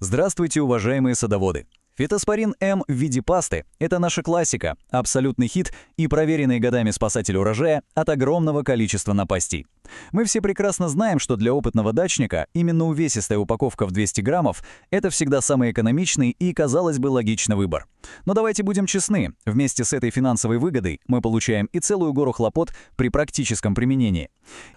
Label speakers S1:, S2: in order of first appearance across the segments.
S1: Здравствуйте, уважаемые садоводы! Фитоспорин М в виде пасты– это наша классика, абсолютный хит и проверенный годами спасатель урожая от огромного количества напастей. Мы все прекрасно знаем, что для опытного дачника именно увесистая упаковка в 200 граммов– это всегда самый экономичный и, казалось бы, логичный выбор. Но давайте будем честны, вместе с этой финансовой выгодой мы получаем и целую гору хлопот при практическом применении.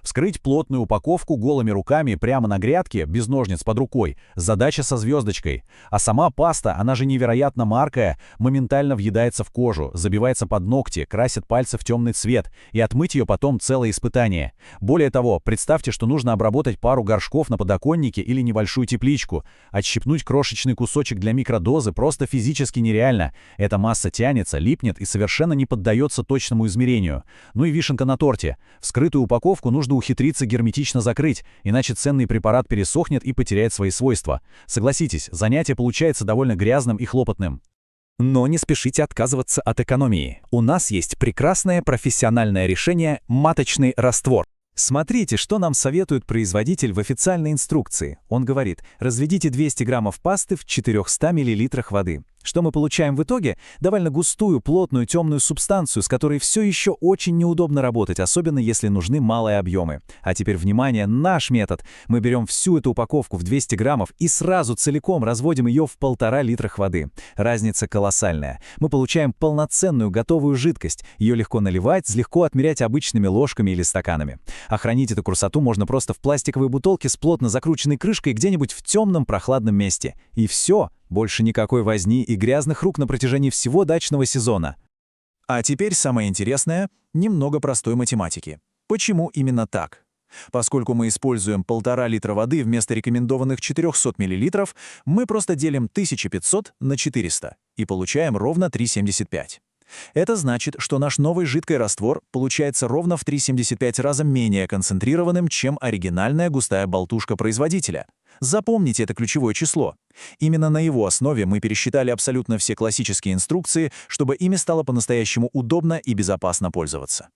S2: Вскрыть плотную упаковку голыми руками прямо на грядке, без ножниц под рукой, задача со звездочкой. А сама паста, она же невероятно маркая, моментально въедается в кожу, забивается под ногти, красит пальцы в темный цвет, и отмыть ее потом целое испытание. Более того, представьте, что нужно обработать пару горшков на подоконнике или небольшую тепличку. Отщипнуть крошечный кусочек для микродозы просто физически нереально. Эта масса тянется, липнет и совершенно не поддается точному измерению. Ну и вишенка на торте. Вскрытую упаковку нужно ухитриться герметично закрыть, иначе ценный препарат пересохнет и потеряет свои свойства. Согласитесь, занятие получается довольно грязным и хлопотным.
S3: Но не спешите отказываться от экономии. У нас есть прекрасное профессиональное решение «маточный раствор». Смотрите, что нам советует производитель в официальной инструкции. Он говорит, разведите 200 граммов пасты в 400 миллилитрах воды. Что мы получаем в итоге? Довольно густую, плотную, темную субстанцию, с которой все еще очень неудобно работать, особенно если нужны малые объемы. А теперь, внимание, наш метод. Мы берем всю эту упаковку в 200 граммов и сразу целиком разводим ее в 1,5 литра воды. Разница колоссальная. Мы получаем полноценную готовую жидкость. Ее легко наливать, легко отмерять обычными ложками или стаканами. А хранить эту красоту можно просто в пластиковой бутылке с плотно закрученной крышкой где-нибудь в темном прохладном месте. И все. Больше никакой возни и грязных рук на протяжении всего дачного сезона.
S4: А теперь самое интересное – немного простой математики. Почему именно так? Поскольку мы используем 1,5 литра воды вместо рекомендованных 400 мл, мы просто делим 1500 на 400 и получаем ровно 3,75. Это значит, что наш новый жидкий раствор получается ровно в 3,75 раза менее концентрированным, чем оригинальная густая болтушка производителя. Запомните это ключевое число. Именно на его основе мы пересчитали абсолютно все классические инструкции, чтобы ими стало по-настоящему удобно и безопасно пользоваться.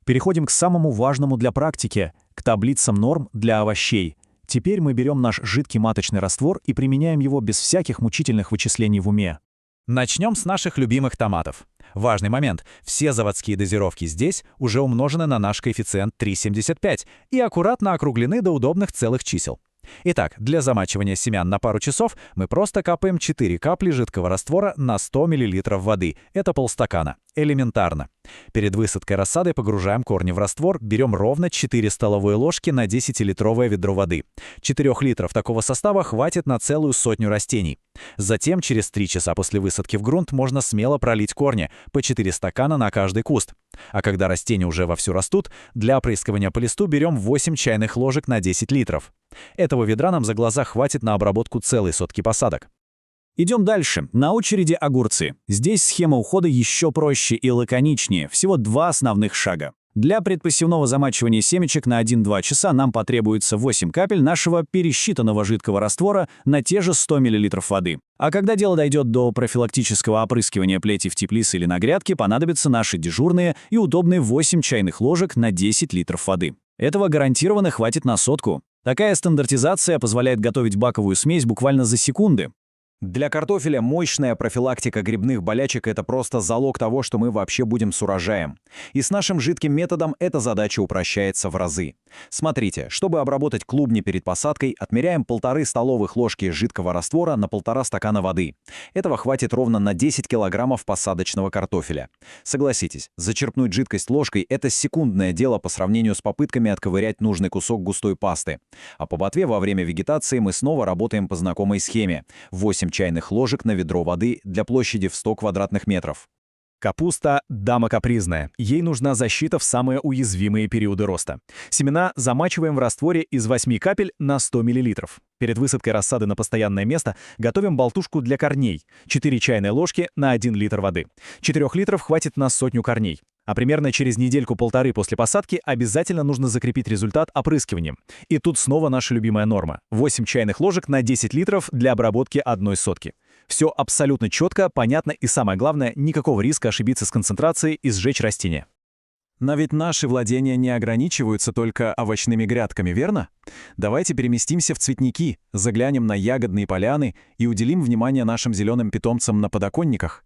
S2: Переходим к самому важному для практики, к таблицам норм для овощей. Теперь мы берем наш жидкий маточный раствор и применяем его без всяких мучительных вычислений в уме.
S3: Начнем с наших любимых томатов. Важный момент. Все заводские дозировки здесь уже умножены на наш коэффициент 3,75 и аккуратно округлены до удобных целых чисел. Итак, для замачивания семян на пару часов мы просто капаем 4 капли жидкого раствора на 100 мл воды. Это полстакана. Элементарно. Перед высадкой рассады погружаем корни в раствор, берем ровно 4 столовые ложки на 10-литровое ведро воды. 4 литров такого состава хватит на целую сотню растений. Затем, через 3 часа после высадки в грунт, можно смело пролить корни, по 4 стакана на каждый куст. А когда растения уже вовсю растут, для опрыскивания по листу берем 8 чайных ложек на 10 литров. Этого ведра нам за глаза хватит на обработку целой сотки посадок.
S5: Идем дальше. На очереди огурцы. Здесь схема ухода еще проще и лаконичнее. Всего 2 основных шага. Для предпосевного замачивания семечек на 1-2 часа нам потребуется 8 капель нашего пересчитанного жидкого раствора на те же 100 мл воды. А когда дело дойдет до профилактического опрыскивания плети в теплице или на грядке, понадобятся наши дежурные и удобные 8 чайных ложек на 10 литров воды. Этого гарантированно хватит на сотку. Такая стандартизация позволяет готовить баковую смесь буквально за секунды.
S6: Для картофеля мощная профилактика грибных болячек – это просто залог того, что мы вообще будем с урожаем. И с нашим жидким методом эта задача упрощается в разы. Смотрите, чтобы обработать клубни перед посадкой, отмеряем 1,5 столовых ложки жидкого раствора на 1,5 стакана воды. Этого хватит ровно на 10 килограммов посадочного картофеля. Согласитесь, зачерпнуть жидкость ложкой – это секундное дело по сравнению с попытками отковырять нужный кусок густой пасты. А по ботве во время вегетации мы снова работаем по знакомой схеме – 8 чайных ложек на ведро воды для площади в 100 квадратных метров.
S3: Капуста – дама капризная. Ей нужна защита в самые уязвимые периоды роста. Семена замачиваем в растворе из 8 капель на 100 мл. Перед высадкой рассады на постоянное место готовим болтушку для корней. 4 чайные ложки на 1 литр воды. 4 литров хватит на сотню корней. А примерно через недельку-полторы после посадки обязательно нужно закрепить результат опрыскиванием. И тут снова наша любимая норма. 8 чайных ложек на 10 литров для обработки 1 сотки. Все абсолютно четко, понятно и, самое главное, никакого риска ошибиться с концентрацией и сжечь растение. Но ведь наши владения не ограничиваются только овощными грядками, верно? Давайте переместимся в цветники, заглянем на ягодные поляны и уделим внимание нашим зеленым питомцам на подоконниках.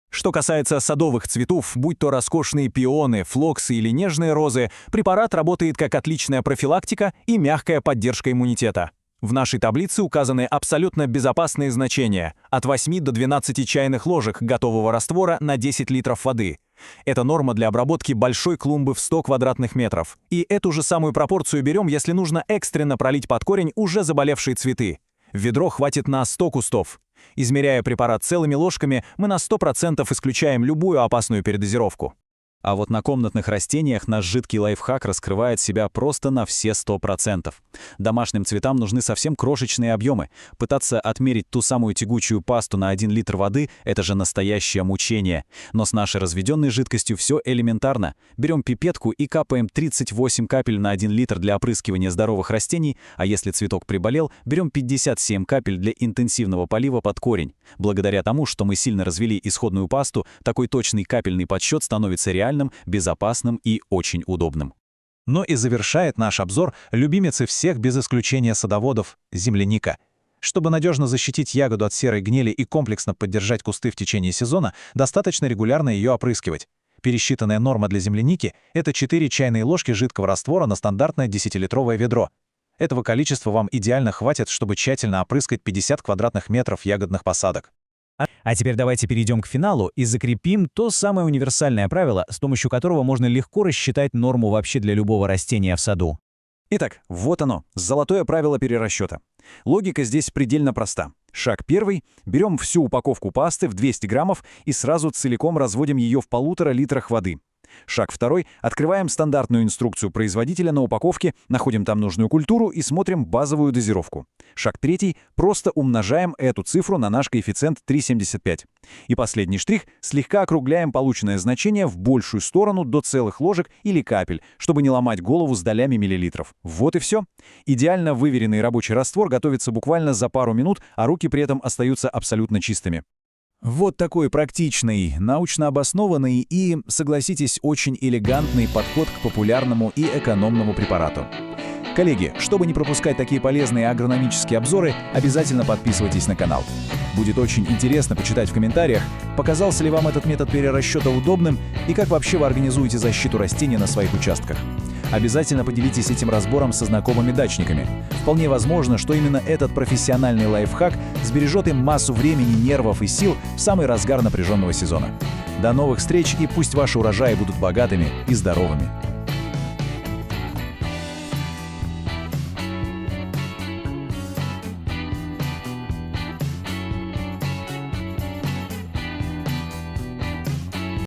S5: Что касается садовых цветов, будь то роскошные пионы, флоксы или нежные розы, препарат работает как отличная профилактика и мягкая поддержка иммунитета. В нашей таблице указаны абсолютно безопасные значения – от 8 до 12 чайных ложек готового раствора на 10 литров воды. Это норма для обработки большой клумбы в 100 квадратных метров. И эту же самую пропорцию берем, если нужно экстренно пролить под корень уже заболевшие цветы. Ведро хватит на 100 кустов. Измеряя препарат целыми ложками, мы на 100% исключаем любую опасную передозировку.
S3: А вот на комнатных растениях наш жидкий лайфхак раскрывает себя просто на все 100%. Домашним цветам нужны совсем крошечные объемы. Пытаться отмерить ту самую тягучую пасту на 1 литр воды – это же настоящее мучение. Но с нашей разведенной жидкостью все элементарно. Берем пипетку и капаем 38 капель на 1 литр для опрыскивания здоровых растений, а если цветок приболел, берем 57 капель для интенсивного полива под корень. Благодаря тому, что мы сильно развели исходную пасту, такой точный капельный подсчет становится реальным, безопасным и очень удобным.
S4: Но и завершает наш обзор любимицы всех без исключения садоводов – земляника. Чтобы надежно защитить ягоду от серой гнили и комплексно поддержать кусты в течение сезона, достаточно регулярно ее опрыскивать. Пересчитанная норма для земляники – это 4 чайные ложки жидкого раствора на стандартное 10-литровое ведро. Этого количества вам идеально хватит, чтобы тщательно опрыскать 50 квадратных метров ягодных посадок.
S5: А теперь давайте перейдем к финалу и закрепим то самое универсальное правило, с помощью которого можно легко рассчитать норму вообще для любого растения в саду.
S3: Итак, вот оно, золотое правило перерасчета. Логика здесь предельно проста. Шаг первый. Берем всю упаковку пасты в 200 граммов и сразу целиком разводим ее в 1,5 литрах воды. Шаг второй. Открываем стандартную инструкцию производителя на упаковке, находим там нужную культуру и смотрим базовую дозировку. Шаг третий. Просто умножаем эту цифру на наш коэффициент 3,75. И последний штрих. Слегка округляем полученное значение в большую сторону до целых ложек или капель, чтобы не ломать голову с долями миллилитров. Вот и все. Идеально выверенный рабочий раствор готовится буквально за пару минут, а руки при этом остаются абсолютно чистыми.
S5: Вот такой практичный, научно обоснованный и, согласитесь, очень элегантный подход к популярному и экономному препарату. Коллеги, чтобы не пропускать такие полезные агрономические обзоры, обязательно подписывайтесь на канал. Будет очень интересно почитать в комментариях, показался ли вам этот метод перерасчета удобным и как вообще вы организуете защиту растений на своих участках. Обязательно поделитесь этим разбором со знакомыми дачниками. Вполне возможно, что именно этот профессиональный лайфхак сбережет им массу времени, нервов и сил в самый разгар напряженного сезона. До новых встреч и пусть ваши урожаи будут богатыми и здоровыми.